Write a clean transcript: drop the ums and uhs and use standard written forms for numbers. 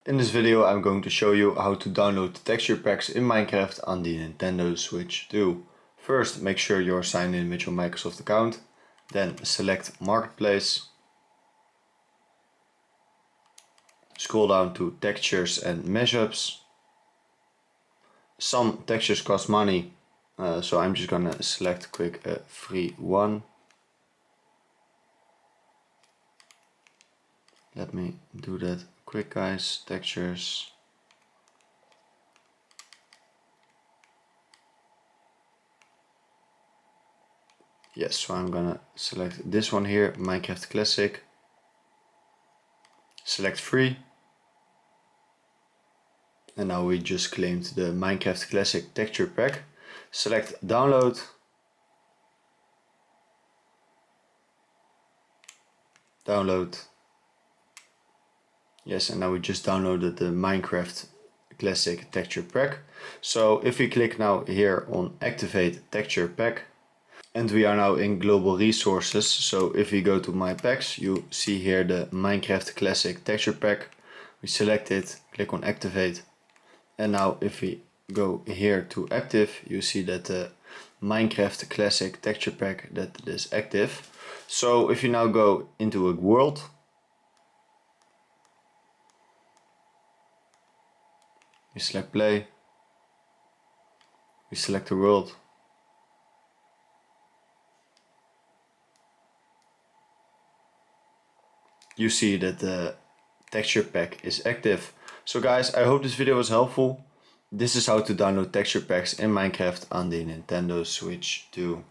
In this video I'm going to show you how to download the texture packs in Minecraft on the Nintendo Switch 2. First, make sure you're signed in with your Microsoft account, then select Marketplace, scroll down to Textures and Mashups. Some textures cost money, so I'm just gonna select quick a free one. Let me do that quick, guys. Textures. Yes, so I'm gonna select this one here, Minecraft Classic. Select free. And now we just claimed the Minecraft Classic texture pack. Select download. Download. Yes, and now we just downloaded the Minecraft Classic texture pack. So if we click now here on activate texture pack, and we are now in global resources. So if we go to my packs, you see here the Minecraft Classic texture pack. We select it, click on activate. And now if we go here to active, you see that the Minecraft Classic texture pack that is active. So if you now go into a world, we select play, we select the world, you see that the texture pack is active. So guys, I hope this video was helpful. This is how to download texture packs in Minecraft on the Nintendo Switch 2.